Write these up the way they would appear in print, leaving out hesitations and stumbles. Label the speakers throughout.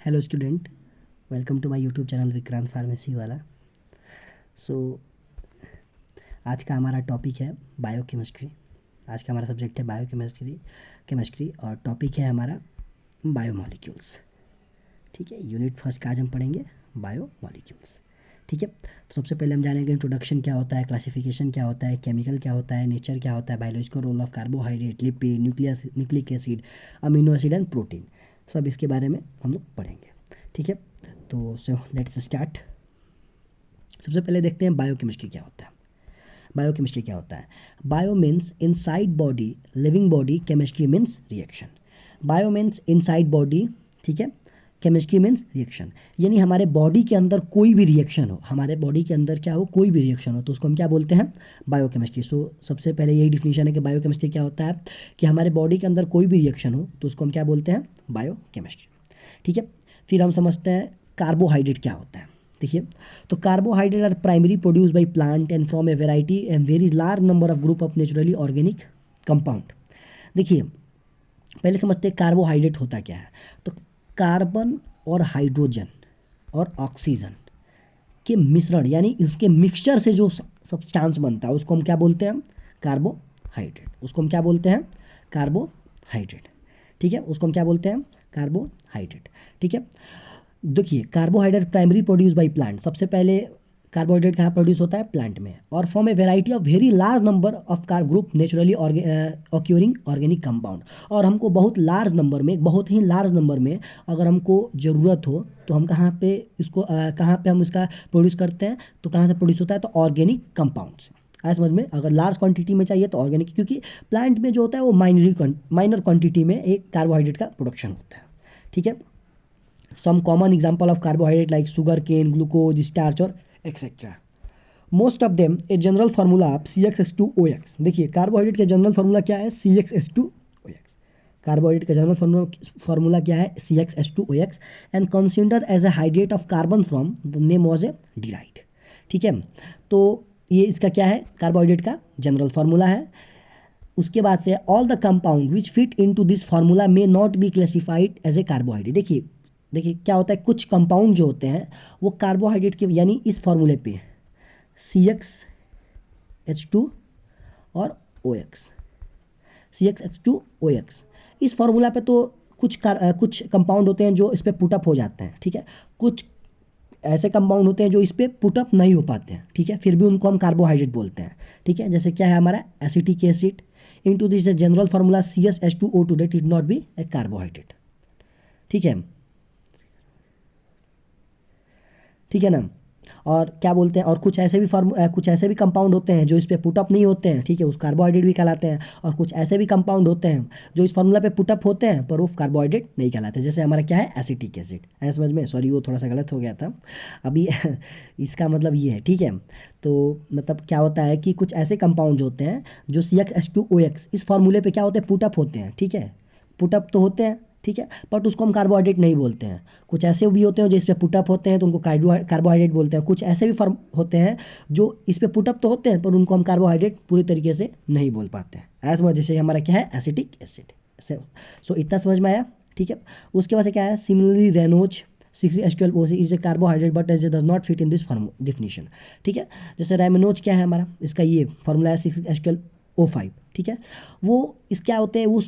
Speaker 1: Hello student, welcome to my YouTube channel Vikrant pharmacy वाला। So आज का हमारा टॉपिक है बायोकेमिस्ट्री। आज का हमारा सब्जेक्ट है बायोकेमिस्ट्री और टॉपिक है हमारा बायोमॉलिक्यूल्स। ठीक है, यूनिट फर्स्ट का आज हम पढ़ेंगे बायोमॉलिक्यूल्स। ठीक है, तो सबसे पहले हम जानेंगे इंट्रोडक्शन क्या होता है, क्लासिफिकेशन क्या होता है, केमिकल क्या होता है, नेचर क्या होता है, biological role of carbohydrate, lipid, nucleic acid, amino acid and protein, सब इसके बारे में हम लोग पढ़ेंगे। ठीक है, तो लेट्स स्टार्ट। सबसे पहले देखते हैं बायोकेमिस्ट्री क्या होता है। बायोकेमिस्ट्री क्या होता है? Bio means inside body, living body, chemistry means reaction. Bio means inside body, ठीक है, केमिस्ट्री मीन्स रिएक्शन, यानी हमारे बॉडी के अंदर कोई भी रिएक्शन हो, हमारे बॉडी के अंदर क्या हो, कोई भी रिएक्शन हो, तो उसको हम क्या बोलते हैं? बायोकेमिस्ट्री। सो सबसे पहले यही डिफिनीशन है कि बायोकेमिस्ट्री क्या होता है, कि हमारे बॉडी के अंदर कोई भी रिएक्शन हो तो उसको हम क्या बोलते हैं? बायोकेमिस्ट्री। ठीक है, फिर हम समझते हैं कार्बोहाइड्रेट क्या होता है। देखिए, तो carbohydrate are primary produce by plant and from a variety and very large number of group of naturally organic compound. देखिए, पहले समझते हैं कार्बोहाइड्रेट होता क्या है। तो कार्बन और हाइड्रोजन और ऑक्सीजन के मिश्रण, यानी इसके मिक्सचर से जो सब्सटेंस बनता है उसको हम क्या बोलते हैं? कार्बोहाइड्रेट। उसको हम क्या बोलते हैं? कार्बोहाइड्रेट। ठीक है, उसको हम क्या बोलते हैं? कार्बोहाइड्रेट। ठीक है, देखिए, carbohydrate primary produce by plant. सबसे पहले कार्बोहाइड्रेट कहाँ प्रोड्यूस होता है? प्लांट में। और from a variety of very large number of car group naturally occurring organic compound. और हमको बहुत लार्ज नंबर में, बहुत ही लार्ज नंबर में अगर हमको ज़रूरत हो तो हम कहाँ पे इसको कहाँ पे हम इसका प्रोड्यूस करते हैं? तो कहाँ से प्रोड्यूस होता है? तो ऑर्गेनिक कंपाउंड से। आया समझ में? अगर लार्ज क्वांटिटी में चाहिए तो ऑर्गेनिक, क्योंकि प्लांट में जो होता है वो माइनर क्वांटिटी में एक कार्बोहाइड्रेट का प्रोडक्शन होता है। ठीक है, some common example of carbohydrate like sugar cane, glucose, starch और etc. most of them a general formula of CXH2OX। देखिए, कार्बोहाइड्रेट का जनरल फार्मूला क्या है? CXH2OX। कार्बोहाइड्रेट का जनरल फार्मूला क्या है? CXH2OX and consider as a hydrate of carbon from the name was a derived. ठीक है, तो ये इसका क्या है? कार्बोहाइड्रेट का जनरल फार्मूला है। उसके बाद से all the compound which fit into this formula may not be classified as a carbohydrate. देखिए देखिए क्या होता है, कुछ कंपाउंड जो होते हैं वो कार्बोहाइड्रेट के, यानी इस फार्मूले पे CXH2 और OX, CXH2OX, इस फार्मूला पे तो कुछ कंपाउंड होते हैं जो इस पे पुटअप हो जाते हैं। ठीक है, कुछ ऐसे कंपाउंड होते हैं जो इस पे पुटअप नहीं हो पाते हैं। ठीक है, फिर भी उनको हम कार्बोहाइड्रेट बोलते हैं। ठीक है, जैसे क्या है हमारा? Acetic acid. Into this general formula CSH2O2 that is not be A carbohydrate. ठीक है, ठीक है ना। और क्या बोलते हैं, और कुछ ऐसे भी कंपाउंड होते हैं जो इस पे पुटअप नहीं होते हैं। ठीक है, उस कार्बोहाइड्रेट भी कहलाते हैं। और कुछ ऐसे भी कंपाउंड होते हैं जो इस फार्मूला पे पुटअप होते हैं पर वो कार्बोहाइड्रेट नहीं कहलाते। जैसे हमारा क्या है? Acetic acid. है समझ में? सॉरी, वो थोड़ा सा गलत हो गया था अभी इसका मतलब ये है। ठीक है, तो मतलब क्या होता है कि कुछ ऐसे कंपाउंड होते हैं जो CXH2OX इस फार्मूले पे क्या होते हैं? पुटअप होते हैं। ठीक है, पुटअप तो होते हैं, ठीक है, बट उसको हम कार्बोहाइड्रेट नहीं बोलते हैं। कुछ ऐसे भी होते हैं जो इस पे पुटअप होते हैं तो उनको कार्बोहाइड्रेट बोलते हैं। कुछ ऐसे भी फॉर्म होते हैं जो इस पे पुटअप तो होते हैं पर उनको हम कार्बोहाइड्रेट पूरी तरीके से नहीं बोल पाते हैं। ऐसा समझ, जैसे हमारा क्या है? Acetic acid. सो इतना समझ में आया? ठीक है, उसके बाद से क्या है? Similarly rhamnose 6H12O is a carbohydrate but as does not fit in this definition. ठीक है, जैसे रेमनोज क्या है हमारा? इसका ये फॉर्मूला है 6H12O5। ठीक है, वो इस क्या होते हैं? वो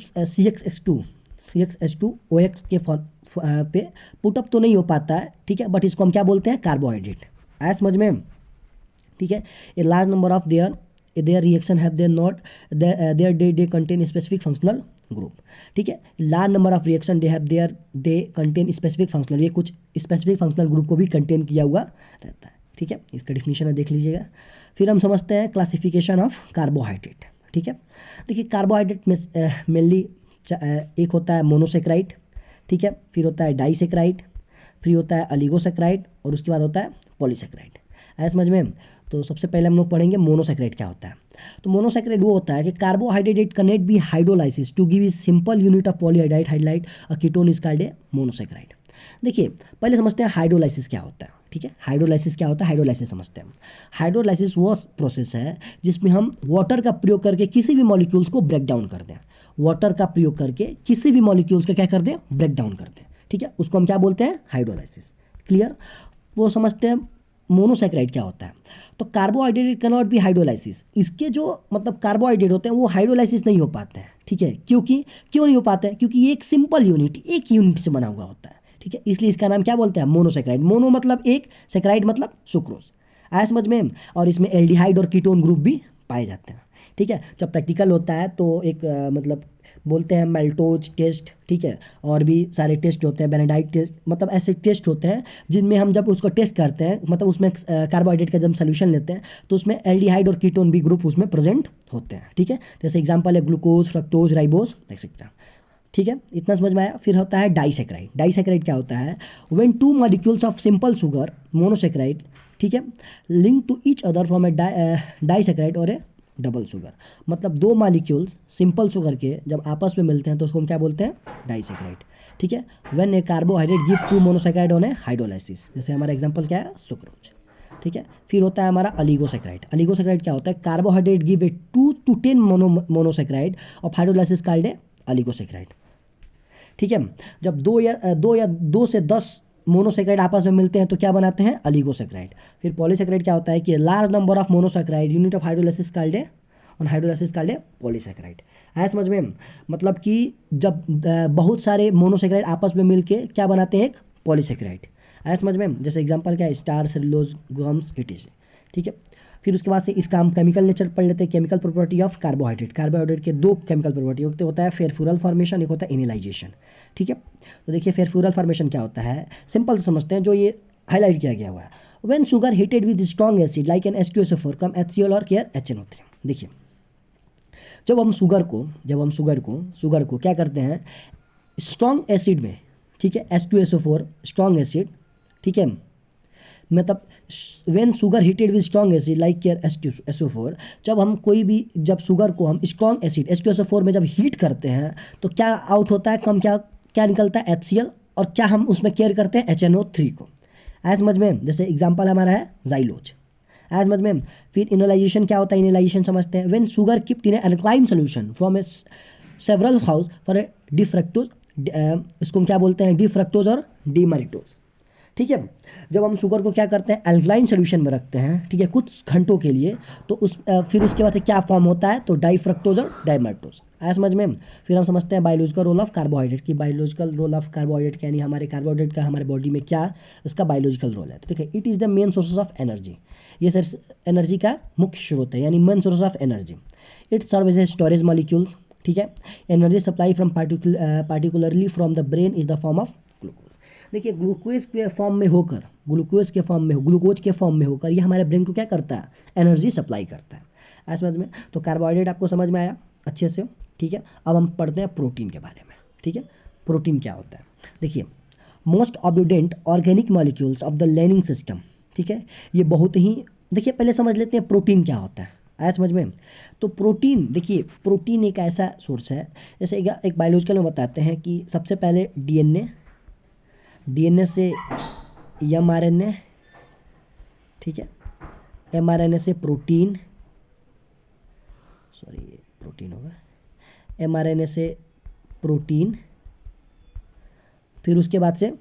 Speaker 1: CXH2OX के पे पुटअप तो नहीं हो पाता है। ठीक है, बट इसको हम क्या बोलते हैं? कार्बोहाइड्रेट। आया समझ में? ठीक है, a large number of their reaction have there not there they contain specific functional group. ठीक है, large number of reaction they contain specific functional, ये कुछ स्पेसिफिक फंक्शनल ग्रुप को भी कंटेन किया हुआ रहता है। ठीक है, इसका डिफिनीशन है, देख लीजिएगा। फिर हम समझते हैं क्लासिफिकेशन ऑफ कार्बोहाइड्रेट। ठीक है, देखिए, कार्बोहाइड्रेट में मेनली एक होता है मोनोसेक्राइड। ठीक है, फिर होता है डाइसेक्राइड, फिर होता है अलिगोसेक्राइड और उसके बाद होता है पॉलीसेक्राइड। ऐसा समझ में? तो सबसे पहले हम लोग पढ़ेंगे मोनोसेक्राइड क्या होता है। तो मोनोसेक्राइड वो होता है कि carbohydrate can be hydrolysis to give a simple unit of polyhydride a ketone is called a monosaccharide. देखिए, पहले समझते हैं हाइड्रोलाइसिस क्या होता है। ठीक है, हाइड्रोलाइसिस क्या होता है? हाइड्रोलाइसिस समझते हैं। हाइड्रोलाइसिस वो प्रोसेस है जिसमें हम वाटर का प्रयोग करके किसी भी मॉलिक्यूल्स को ब्रेक डाउन कर दें। वाटर का प्रयोग करके किसी भी मॉलिक्यूल्स का क्या कर दें? ब्रेक डाउन कर दें। ठीक है, उसको हम क्या बोलते हैं, हाइड्रोलाइसिस। क्लियर, वो समझते हैं मोनोसैकेराइड क्या होता है। तो carbohydrate can not be hydrolysis, इसके जो मतलब कार्बोहाइड्रेट होते हैं वो हाइड्रोलाइसिस नहीं हो पाते हैं, ठीक है, क्योंकि क्यों नहीं हो पाते हैं, क्योंकि ये एक सिंपल यूनिट, एक यूनिट से बना हुआ होता है, ठीक है, इसलिए इसका नाम क्या बोलते हैं, मोनोसैकेराइड। मोनो मतलब एक, सैकेराइड मतलब सुक्रोज, आया समझ में। और इसमें एल्डिहाइड और कीटोन ग्रुप भी पाए जाते हैं, ठीक है। जब प्रैक्टिकल होता है तो एक मतलब बोलते हैं मेल्टोज टेस्ट, ठीक है, और भी सारे टेस्ट होते हैं, बेनेडाइट टेस्ट, मतलब ऐसे टेस्ट होते हैं जिनमें हम जब उसको टेस्ट करते हैं, मतलब उसमें कार्बोहाइड्रेट का जब सोल्यूशन लेते हैं तो उसमें एल्डिहाइड और कीटोन भी ग्रुप उसमें प्रेजेंट होते हैं, ठीक है। जैसे एग्जांपल है ग्लूकोज, फ्रक्टोज, राइबोज एक्सेट्रा, ठीक है, इतना समझ में आया। फिर होता है डाइसैकेराइड। डाइसैकेराइड क्या होता है, when two molecules of simple sugar, monosaccharide, ठीक है, link to each other from a disaccharide और ए डबल शुगर, मतलब दो मॉलिक्यूल्स सिंपल शुगर के जब आपस में मिलते हैं तो उसको हम क्या बोलते हैं, डाइसैकेराइड, ठीक है। When a carbohydrate give two monosaccharide on a hydrolysis, जैसे हमारा एग्जांपल क्या है, सुक्रोज, ठीक है। फिर होता है हमारा अलीगोसैकेराइड। अलीगोसैकेराइड क्या होता है, carbohydrate give a 2 to 10 monosaccharide of hydrolysis called a oligosaccharide, ठीक है। जब दो से 10 मोनोसैकेराइड आपस में मिलते हैं तो क्या बनाते हैं, अलीगोसैकेराइड। फिर पॉलीसैकेराइड क्या होता है कि large number of monosaccharide unit of hydrolysis called ए, और हाइड्रोलाइसिस कॉल्ड ए पॉलीसैकेराइड। है समझ में, मतलब कि जब बहुत सारे मोनोसैकेराइड आपस में मिलके क्या बनाते हैं, एक पॉलीसैकेराइड। है समझ में, जैसे एग्जांपल क्या है, स्टार, सेलुलोज, गम्स, इटीसी, ठीक है। फिर उसके बाद से इसका हम केमिकल नेचर पढ़ लेते हैं। Chemical property of carbohydrate. Carbohydrate के दो केमिकल प्रॉपर्टी होता है, फेरफ्यूरल फॉर्मेशन, एक होता है इनिलाइजेशन, ठीक है। तो देखिए फेरफ्यूरल फॉर्मेशन क्या होता है, सिंपल से समझते हैं, जो ये हाईलाइट किया गया हुआ है। When sugar heated with strong acid like an H2SO4 come HCl और केयर HNO3। देखिए जब हम शुगर को क्या करते हैं, स्ट्रॉन्ग एसिड में, ठीक है, H2SO4 स्ट्रॉन्ग एसिड, ठीक है, मतलब when sugar heated with strong acid like care H2SO4, जब शुगर को हम स्ट्रॉन्ग एसिड H2SO4 में जब हीट करते हैं तो क्या आउट होता है, कम क्या क्या निकलता है, HCl, और क्या हम उसमें केयर करते हैं, HNO3 को। ऐसा समझ में, जैसे एग्जांपल हमारा है जाइलोज। ऐसा समझ में। फिर इनोलाइजेशन क्या होता है, इनोलाइजेशन समझते हैं, when sugar kept in alkaline solution from a several house for a D fructose, इसको हम क्या बोलते हैं, डिफ्रक्टोज और डीमैरिटोज, ठीक है। जब हम शुगर को क्या करते हैं, एल्कलाइन सोल्यूशन में रखते हैं, ठीक है, कुछ घंटों के लिए, तो फिर उसके बाद से क्या फॉर्म होता है, तो डाइफ्रक्टोज और डाइमैरिटोज। आया समझ में। फिर हम समझते हैं बायोलॉजिकल रोल ऑफ कार्बोहाइड्रेट की। बायोलॉजिकल रोल ऑफ कार्बोहाइड्रेट यानी हमारे कार्बोहाइड्रेट का हमारे बॉडी में क्या इसका बायोलॉजिकल रोल है, तो देखिए it is the main source of energy, ये सर एनर्जी का मुख्य स्रोत है, यानी main source of energy. It serve as a storage molecules, ठीक है। Energy supply from particularly from the brain is the form of glucose. देखिए ग्लूकोज के फॉर्म में होकर, ग्लूकोज के फॉर्म में होकर ये हमारे ब्रेन को क्या करता है, एनर्जी सप्लाई करता है। ऐसा समझ में। तो कार्बोहाइड्रेट आपको समझ में आया अच्छे से, ठीक है। अब हम पढ़ते हैं प्रोटीन के बारे में, ठीक है। प्रोटीन क्या होता है, देखिए most abundant organic molecules of the living system, ठीक है। ये बहुत ही, देखिए पहले समझ लेते हैं प्रोटीन क्या होता है। आया समझ में। तो प्रोटीन, देखिए प्रोटीन एक ऐसा सोर्स है, जैसे एक बायोलॉजिकल में बताते हैं कि सबसे पहले डीएनए से mRNA, ठीक है, mRNA से प्रोटीन, प्रोटीन होगा, mRNA से प्रोटीन, फिर उसके बाद से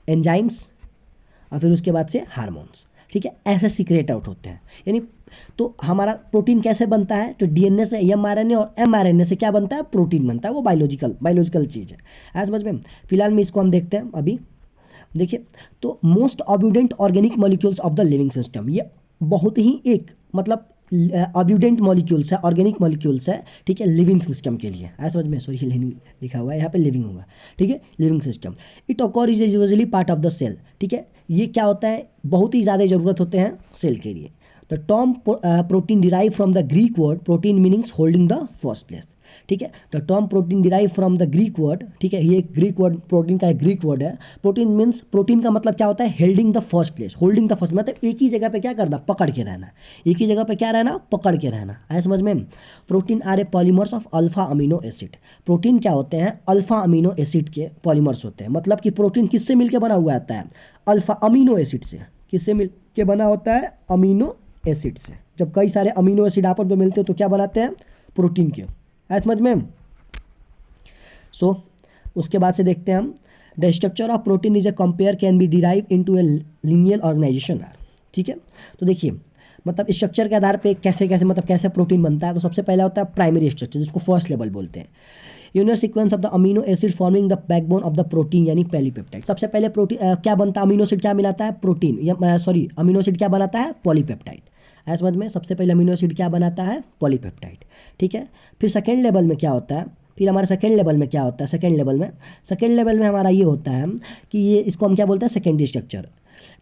Speaker 1: एंजाइम्स, और फिर उसके बाद से हार्मोन्स, ठीक है, ऐसे सीक्रेट आउट होते हैं। यानी तो हमारा प्रोटीन कैसे बनता है, तो डीएनए से mRNA और mRNA से क्या बनता है, प्रोटीन बनता है, वो बायोलॉजिकल चीज़ है। आज समझ में। फिलहाल में इसको हम देखते हैं अभी। देखिए तो most abundant organic molecules of the living system, ये बहुत ही एक मतलब अब्यूडेंट मॉलिक्यूल्स है, ऑर्गेनिक मॉलिक्यूल्स है, ठीक है, लिविंग सिस्टम के लिए। ऐसा समझ में, सॉरी लिविंग लिखा हुआ है यहाँ पे, लिविंग होगा, ठीक है, living system. It occur is usually part of the cell, ठीक है। ये क्या होता है, बहुत ही ज़्यादा ज़रूरत होते हैं सेल के लिए। The term protein derive from the Greek word protein meanings holding the first place, ठीक है। The term protein derive from the Greek word, ठीक है, ये एक ग्रीक वर्ड, प्रोटीन का एक ग्रीक वर्ड है। प्रोटीन मीन्स, प्रोटीन का मतलब क्या होता है, holding the first place. Holding the first मतलब एक ही जगह पे क्या करना, पकड़ के रहना, एक ही जगह पे क्या रहना, पकड़ के रहना। आया समझ में। Protein are a polymers of alpha amino acid. Protein क्या होते हैं, अल्फा अमीनो एसिड के पॉलीमर्स होते हैं। मतलब कि प्रोटीन किससे मिलकर बना हुआ आता है, अल्फा अमीनो एसिड से। किससे मिल के बना होता है, अमीनो एसिड से। जब कई सारे अमीनो एसिड आपस में मिलते हैं तो क्या बनाते हैं, प्रोटीन के। आया समझ में। उसके बाद से देखते हैं हम the structure of protein is a compare can be derive into a linear organization are. ठीक है, तो देखिए मतलब स्ट्रक्चर के आधार पे कैसे कैसे मतलब कैसे प्रोटीन बनता है। तो सबसे पहला होता है प्राइमरी स्ट्रक्चर, जिसको फर्स्ट लेवल बोलते हैं। Unit sequence of the amino acid forming the backbone of the protein यानी पॉलीपेप्टाइड। सबसे पहले प्रोटीन क्या बनता है, अमीनो एसिड क्या मिलाता है, प्रोटीन या सॉरी अमीनो एसिड क्या बनाता है, पॉलीपेप्टाइड। ऐसा समझ में, सबसे पहले अमीनो एसिड क्या बनाता है, पॉलीपेप्टाइड। ठीक है, फिर सेकेंड लेवल में क्या होता है, फिर हमारे सेकेंड लेवल में क्या होता है, सेकेंड लेवल में हमारा ये होता है कि ये इसको हम क्या बोलते हैं, सेकेंडरी स्ट्रक्चर।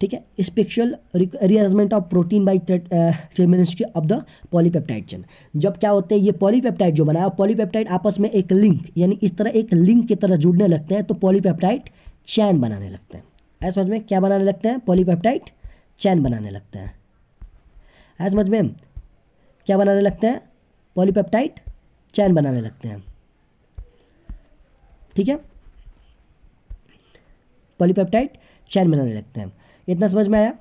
Speaker 1: ठीक है, special rearrangement of protein by chemistry of the polypeptide chain. जब क्या होते हैं ये पॉलीपेप्टाइड जो बनाया, पॉलीपेप्टाइड आपस में एक लिंक यानी इस तरह एक लिंक की तरह जुड़ने लगते हैं तो पॉलीपेप्टाइड चैन बनाने लगते हैं। ऐसा समझ में, क्या बनाने लगते हैं, पॉलीपेप्टाइड चैन बनाने लगते हैं। ऐसा समझ में, क्या बनाने लगते हैं, पॉलीपेप्टाइड चैन बनाने लगते हैं। ठीक है, पॉलीपेप्टाइड चैन बनाने लगते हैं, इतना समझ में आया।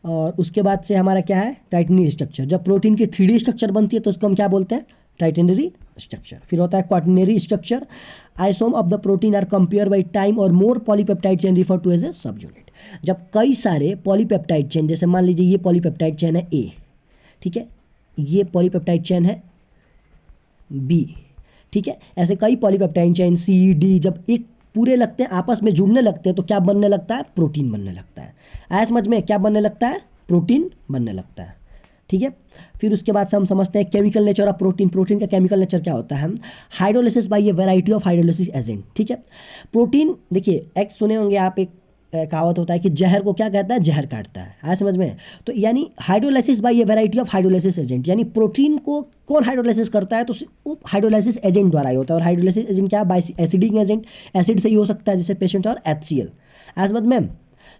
Speaker 1: और उसके बाद से हमारा क्या है, टाइटेनरी स्ट्रक्चर। जब प्रोटीन की 3D स्ट्रक्चर बनती है तो उसको हम क्या बोलते हैं, टाइटेनरी स्ट्रक्चर। फिर होता है क्वाटरनरी स्ट्रक्चर। आइसोम of the protein are compare by time or more polypeptide chain refer to as a sub unit. जब कई सारे पॉलीपेप्टाइड चेन, जैसे मान लीजिए ये पॉलीपेप्टाइड चेन है ए, ठीक है, ये पॉलीपेप्टाइड चेन है बी, ठीक है, ऐसे कई पॉलीपेप्टाइड चेन सी डी जब एक पूरे लगते हैं आपस में जुड़ने लगते हैं तो क्या बनने लगता है, प्रोटीन बनने लगता है। आया समझ में, क्या बनने लगता है, प्रोटीन बनने लगता है। ठीक है, फिर उसके बाद से हम समझते हैं chemical nature of protein. Protein का केमिकल नेचर क्या होता है, hydrolysis by a variety of hydrolysis agent. ठीक है, प्रोटीन देखिए एक सुने होंगे आप, एक कहावत होता है कि जहर को क्या कहता है, जहर काटता है। आया समझ में, तो यानी hydrolysis by a variety of hydrolysis agent, यानी प्रोटीन को कौन हाइड्रोलाइसिस करता है, तो वो हाइड्रोलाइसिस एजेंट द्वारा ही होता है। और हाइड्रोलाइसिस एजेंट क्या, बाय एसिडिक एजेंट, एसिड से ही हो सकता है जैसे पेशेंट और HCl। आया समझ में,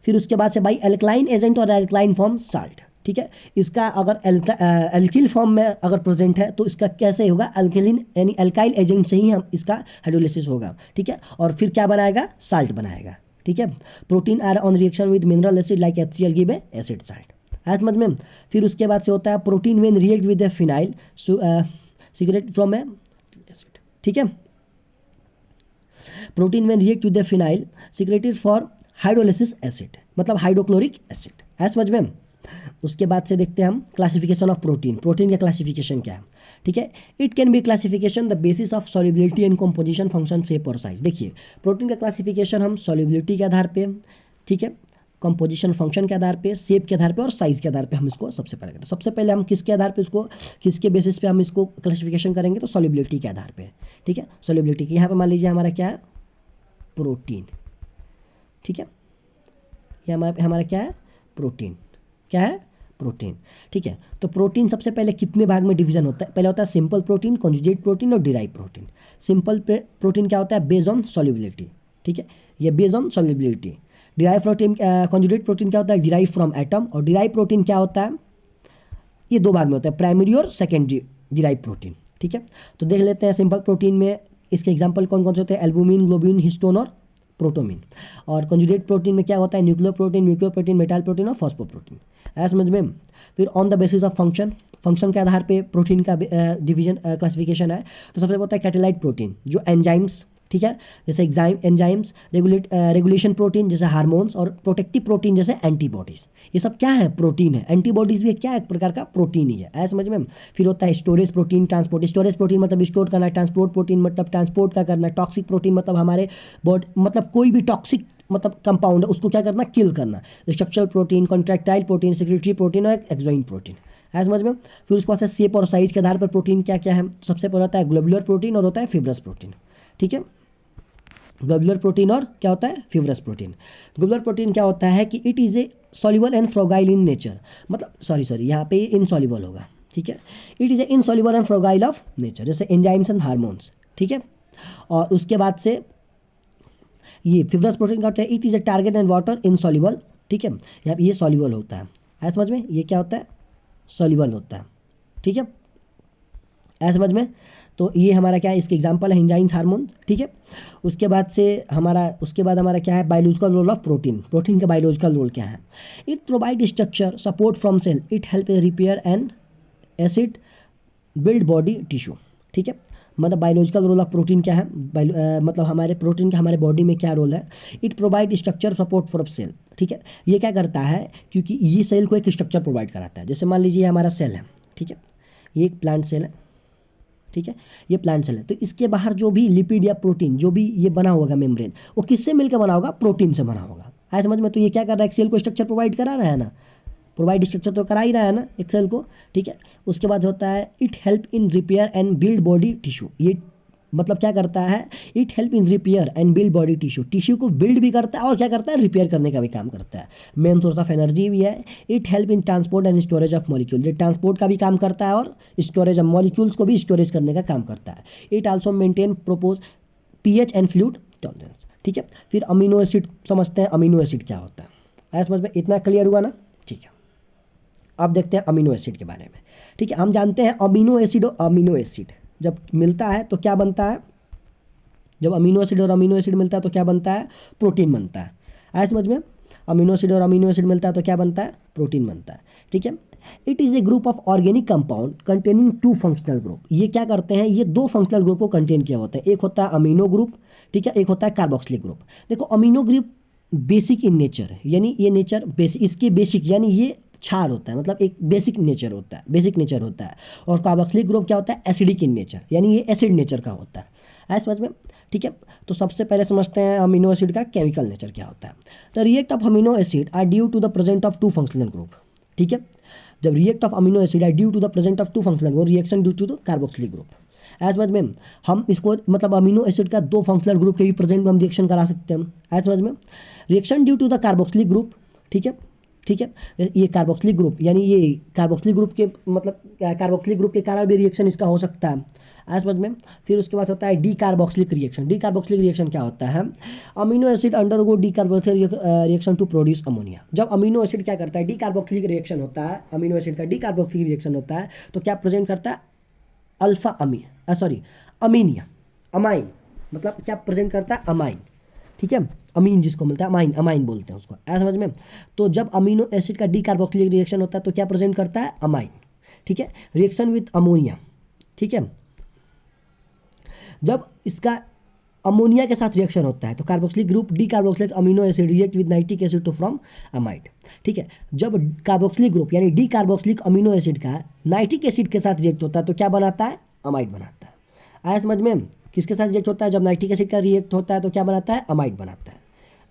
Speaker 1: फिर उसके बाद से बाई एल्कलाइन एजेंट और एल्कलाइन फॉर्म साल्ट। ठीक है, इसका अगर एल्किल फॉर्म में अगर प्रेजेंट है तो इसका कैसे होगा, अल्कलिन यानी एल्काइल एजेंट से ही हम इसका हाइड्रोलिसिस होगा। ठीक है, और फिर क्या बनाएगा, साल्ट बनाएगा। ठीक है, protein are on reaction with mineral acid like HCl give a acid salt. है समझ में। फिर उसके बाद से होता है protein when react with a phenyl cigarette from a acid. ठीक है, protein when react with a phenyl cigaretted for hydrolysis acid, मतलब हाइड्रोक्लोरिक एसिड। है समझ में। उसके बाद से देखते हैं हम क्लासिफिकेशन ऑफ प्रोटीन। प्रोटीन का क्लासिफिकेशन क्या है, ठीक है, it can B classification the basis of solubility and composition function shape और साइज। देखिए प्रोटीन का क्लासिफिकेशन हम सॉल्युबिलिटी के आधार पे, ठीक है, कंपोजिशन फंक्शन के आधार पे, शेप के आधार पे और साइज के आधार पे हम इसको सबसे पहले करते हैं। सबसे पहले हम किसके आधार पे इसको, किसके बेसिस पे हम इसको क्लासिफिकेशन करेंगे, तो सॉल्युबिलिटी के आधार पे। ठीक है, सॉल्युबिलिटी की यहाँ पे मान लीजिए हमारा क्या है, प्रोटीन। ठीक है, ये हमारा क्या है, प्रोटीन। क्या है, प्रोटीन। ठीक है, तो प्रोटीन सबसे पहले कितने भाग में डिवीजन होता है, पहले होता है सिंपल प्रोटीन, कॉन्जुगेट प्रोटीन और डिराइव प्रोटीन। सिंपल प्रोटीन क्या होता है, बेस्ड ऑन सॉल्युबिलिटी। ठीक है, ये based on solubility. Derive protein, conjugate protein क्या होता है, डिराइव फ्रॉम एटम। और डिराइव प्रोटीन क्या होता है, ये दो भाग में होता है, प्राइमरी और सेकेंडरी डिराइव प्रोटीन। ठीक है, तो देख लेते हैं सिंपल प्रोटीन में इसके एग्जाम्पल कौन कौन से होते हैं, एल्बुमिन, ग्लोबिन, हिस्टोन और प्रोटोमिन। और कॉन्जुगेट प्रोटीन में क्या होता है, न्यूक्लियर प्रोटीन, मेटाल प्रोटीन और फॉस्फोप्रोटीन। ऐसा समझ में। फिर on the basis of function, function के आधार पे प्रोटीन का डिवीजन क्लासिफिकेशन है। तो सबसे होता है कैटेलाइट प्रोटीन, जो एंजाइम्स, ठीक है, जैसे एंजाइम्स, रेगुलेशन प्रोटीन जैसे हार्मोन्स, और प्रोटेक्टिव प्रोटीन जैसे एंटीबॉडीज। ये सब क्या है, प्रोटीन है। एंटीबॉडीज भी क्या है, एक प्रकार का प्रोटीन ही है। ऐसा समझ में। फिर होता है storage protein, transport. Storage protein मतलब स्टोर करना, ट्रांसपोर्ट प्रोटीन मतलब ट्रांसपोर्ट का करना, टॉक्सिक प्रोटीन मतलब हमारे बॉडी, मतलब कोई भी टॉक्सिक मतलब कंपाउंड है उसको क्या करना, किल करना। Structural protein, contractile protein, secretary protein और एक्सोइन प्रोटीन। है समझ में। फिर उसके बाद शेप और साइज के आधार पर प्रोटीन क्या क्या है, सबसे पहले होता है ग्लोबुलर प्रोटीन और होता है फिब्रस प्रोटीन। ठीक है, ग्लोबुलर प्रोटीन और क्या होता है, फिब्रस प्रोटीन। ग्लोबुलर प्रोटीन क्या होता है कि it is a soluble and fragile in nature, मतलब सॉरी यहाँ पे इनसॉल्युबल होगा। ठीक है, it is a insoluble and fragile of nature, जैसे एंजाइम्स एंड हार्मोन्स। ठीक है, और उसके बाद से ये फिब्रस प्रोटीन का होता है it is A target and water insoluble. ठीक है, यहाँ ये सॉल्युबल होता है। ऐसा समझ में, ये क्या होता है, सॉल्युबल होता है। ठीक है, ऐसा समझ में। तो ये हमारा क्या है, इसके एग्जांपल है एंजाइम्स, हार्मोन। ठीक है, उसके बाद हमारा क्या है, biological role of protein. Protein का बायोलॉजिकल रोल क्या है, it provide structure, support from cell, it help repair and acid build body tissue. ठीक है, मतलब बायोलॉजिकल रोल ऑफ प्रोटीन क्या है, मतलब हमारे प्रोटीन का हमारे बॉडी में क्या रोल है। It provide structure support for sale, ठीक है। ये क्या करता है, क्योंकि ये सेल को एक स्ट्रक्चर प्रोवाइड कराता है। जैसे मान लीजिए हमारा सेल है, ठीक है, ये एक प्लांट सेल है, ठीक है, ये प्लांट सेल है। तो इसके बाहर जो भी लिपिड या प्रोटीन जो भी ये बना होगा मेम्ब्रेन, वो किससे मिलकर बना होगा, प्रोटीन से बना होगा। आया समझ में। तो ये क्या कर रहा है, एक सेल को स्ट्रक्चर प्रोवाइड करा रहा है ना, प्रोवाइड स्ट्रक्चर तो करा ही रहा है ना एक सेल को, ठीक है। उसके बाद होता है it help in repair and build body tissue. ये मतलब क्या करता है, it help in repair and build body tissue, tissue को बिल्ड भी करता है और क्या करता है, रिपेयर करने का भी काम करता है। मेन सोर्स ऑफ एनर्जी भी है। It help in transport and storage of molecule, ये ट्रांसपोर्ट का भी काम करता है और स्टोरेज ऑफ मॉलिक्यूल्स को भी स्टोरेज करने का काम करता है। It also maintain propose pH and fluid tolerance, ठीक है। फिर अमीनो एसिड समझते हैं, अमीनो एसिड क्या होता है। आया समझ में, इतना क्लियर हुआ ना, ठीक है। अब देखते हैं अमीनो एसिड के बारे में, ठीक है। हम जानते हैं अमीनो एसिड और अमीनो एसिड जब मिलता है तो क्या बनता है, जब अमीनो एसिड और अमीनो एसिड मिलता है तो क्या बनता है, प्रोटीन बनता है। आया समझ में, अमीनो एसिड और अमीनो एसिड मिलता है तो क्या बनता है, प्रोटीन बनता है, ठीक है। It is A group of organic compound containing two functional group. ये क्या करते हैं, ये दो फंक्शनल ग्रुप को कंटेन किया होता है। एक होता है अमीनो ग्रुप, ठीक है, एक होता है कार्बोक्सिलिक ग्रुप। देखो amino group basic in nature है, यानी ये नेचर बेसिक, इसके बेसिक यानी ये क्षार होता है, मतलब एक बेसिक नेचर होता है, बेसिक नेचर होता है। और कार्बोक्सिलिक ग्रुप क्या होता है, एसिडिक इन नेचर, यानी ये एसिड नेचर का होता है। आया समझ में, ठीक है। तो सबसे पहले समझते हैं अमीनो एसिड का केमिकल नेचर क्या होता है। तो react of amino acid are due to the present of two functional group, ठीक है। जब react of amino acid are due to the present of two functional group, reaction due to the carboxylic group. As समझ में, हम इसको मतलब amino acid का दो फंक्शनल ग्रुप के भी प्रेजेंट में हम रिएक्शन करा सकते हैं। एज समझ में, reaction due to the carboxylic group, ठीक है, ठीक है। ये कार्बोक्सिलिक ग्रुप यानी ये कार्बोक्सिलिक ग्रुप के मतलब कार्बोक्सिलिक ग्रुप के कारण भी रिएक्शन इसका हो सकता है। आया समझ में। फिर उसके बाद होता है decarboxylic reaction. Decarboxylic reaction क्या होता है, amino acid undergo decarboxylic reaction to produce ammonia. जब अमीनो एसिड क्या करता है, डी कार्बोक्सिलिक रिएक्शन होता है, अमीनो एसिड का डी कार्बोक्सिलिक रिएक्शन होता है तो क्या प्रेजेंट करता है, अल्फा अमीनिया, अमाइन, मतलब क्या प्रेजेंट करता है, अमाइन, ठीक है। अमीन जिसको मिलता है अमाइन, अमाइन बोलते हैं उसको। ऐसा समझ में। तो जब अमीनो एसिड का डी कार्बोक्सिलिक रिएक्शन होता है तो क्या प्रेजेंट करता है, अमाइन, ठीक है। रिएक्शन विथ अमोनिया, ठीक है। जब इसका अमोनिया के साथ रिएक्शन होता है तो carboxylic group decarboxylic amino acid react with nitric acid to form amide, ठीक है। जब कार्बोक्सिलिक ग्रुप यानी डी कार्बोक्सिलिक अमीनो एसिड का नाइट्रिक एसिड के साथ रिएक्ट होता है तो क्या बनाता है, अमाइड बनाता है। आया समझ में, किसके साथ रिएक्ट होता है, जब नाइट्रिक एसिड का रिएक्ट होता है तो क्या बनाता है, अमाइड बनाता है।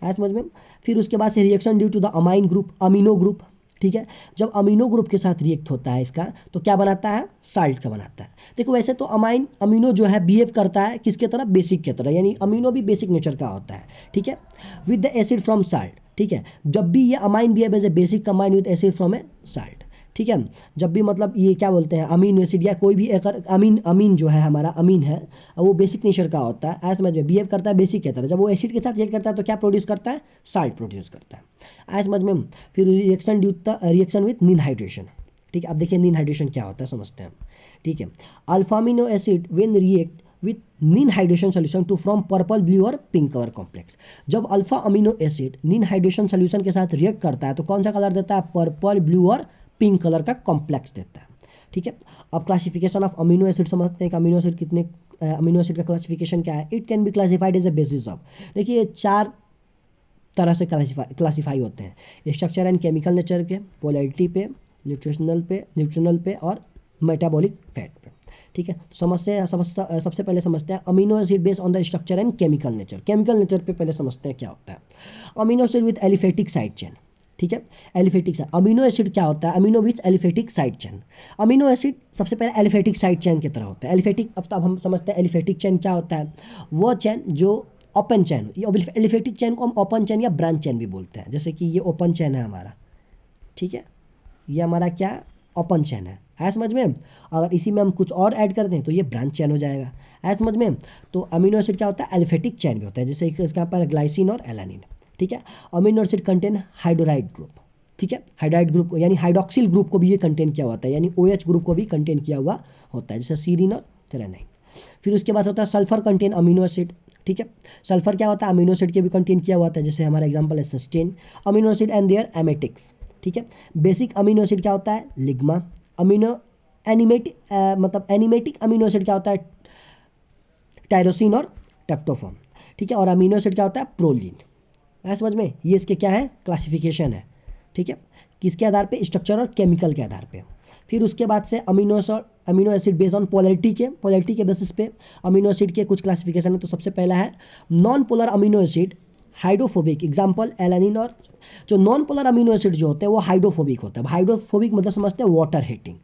Speaker 1: आया समझ में। फिर उसके बाद से reaction due to the amine group, amino group, ठीक है। जब अमीनो ग्रुप के साथ रिएक्ट होता है इसका तो क्या बनाता है, साल्ट का बनाता है। देखो वैसे तो अमीनो जो है बिहेव करता है किसके तरह, बेसिक के तरह, यानी अमीनो भी बेसिक नेचर का होता है, ठीक है, with the acid from salt, ठीक है। जब भी ये amine behave as a basic combine with acid from a salt, ठीक है। जब भी मतलब ये क्या बोलते हैं अमीनो एसिड या कोई भी अगर अमीन जो है हमारा अमीन है वो बेसिक नेचर का होता है। ऐसा समझ में, बिहेव करता है बेसिक की तरह। जब वो एसिड के साथ रिएक्ट करता है तो क्या प्रोड्यूस करता है, साल्ट प्रोड्यूस करता है। ऐसा समझ में। फिर रिएक्शन विथ नीन हाइड्रेशन, ठीक है। अब देखिए नीन हाइड्रेशन क्या होता है समझते हैं, ठीक है। Alpha amino acid when react with ninhydrin solution to from purple, blue और पिंक कलर कॉम्प्लेक्स। जब alpha amino acid ninhydrin solution के साथ रिएक्ट करता है तो कौन सा कलर देता है, पर्पल, ब्लू और पिंक कलर का कॉम्प्लेक्स देता है, ठीक है। अब क्लासिफिकेशन ऑफ अमीनो एसिड समझते हैं कि अमीनो एसिड कितने, अमीनो एसिड का क्लासिफिकेशन क्या है। It can be classified as a basis of, देखिए ये चार तरह से क्लासीफाई होते हैं, स्ट्रक्चर एंड केमिकल नेचर के, पोलैरिटी पे, न्यूट्रिशनल पे और मेटाबॉलिक फैट पे, ठीक है। सबसे पहले समझते हैं amino acid based on the structure and chemical nature. Chemical nature पे पहले समझते हैं क्या होता है। Amino acid with aliphatic side chain, ठीक है। एलिफेटिक साइड, अमीनो एसिड क्या होता है, amino with aliphatic side chain. Amino acid सबसे पहले एलिफेटिक साइड चेन की तरह होता है। एलिफेटिक, अब हम समझते हैं एलिफेटिक चेन क्या होता है। वो चेन जो ओपन चेन, ये एलिफेटिक चेन को हम ओपन चेन या ब्रांच चेन भी बोलते हैं। जैसे कि ये ओपन चेन है हमारा, ठीक है, ये हमारा क्या ओपन चेन है समझ में। अगर इसी में हम कुछ और ऐड कर दें तो ये ब्रांच चेन हो जाएगा, है समझ में। तो अमीनो एसिड क्या होता है, एलिफेटिक चेन भी होता है, जैसे इसका पर ग्लाइसिन और एलानिन, ठीक है। अमीनो एसिड कंटेन हाइड्रोलाइड ग्रुप, ठीक है, हाइड्राइड ग्रुप यानी हाइड्रोक्सिल ग्रुप को भी ये कंटेन किया होता है, यानी OH ग्रुप को भी कंटेन किया हुआ होता है, जैसे सीरीन और थेरानाइन। फिर उसके बाद होता है सल्फर कंटेन अमीनो एसिड, ठीक है। सल्फर क्या होता है, अमीनो एसिड के भी कंटेन किया हुआ होता है, जैसे हमारा एग्जांपल है cysteine. Amino acid and their aromatics, ठीक है। बेसिक अमीनो एसिड क्या होता है, लिग्मा। अमीनो एनिमेटिक मतलब एनिमेटिक अमीनो एसिड क्या होता है, टायरोसिन और ट्रिप्टोफैन, ठीक है। और अमीनो एसिड क्या होता है, प्रोलीन। है समझ में, ये इसके क्या है, क्लासिफिकेशन है, ठीक है। किसके आधार पे, स्ट्रक्चर और केमिकल के आधार पे। फिर उसके बाद से amino acid based on polarity के बेसिस पे अमीनो एसिड के कुछ क्लासिफिकेशन है। तो सबसे पहला है non polar amino acid hydrophobic, example alanine. और जो नॉन पोलर अमीनो एसिड जो होते हैं वो हाइड्रोफोबिक होता है। हाइड्रोफोबिक मतलब समझते हैं वाटर हीटिंग,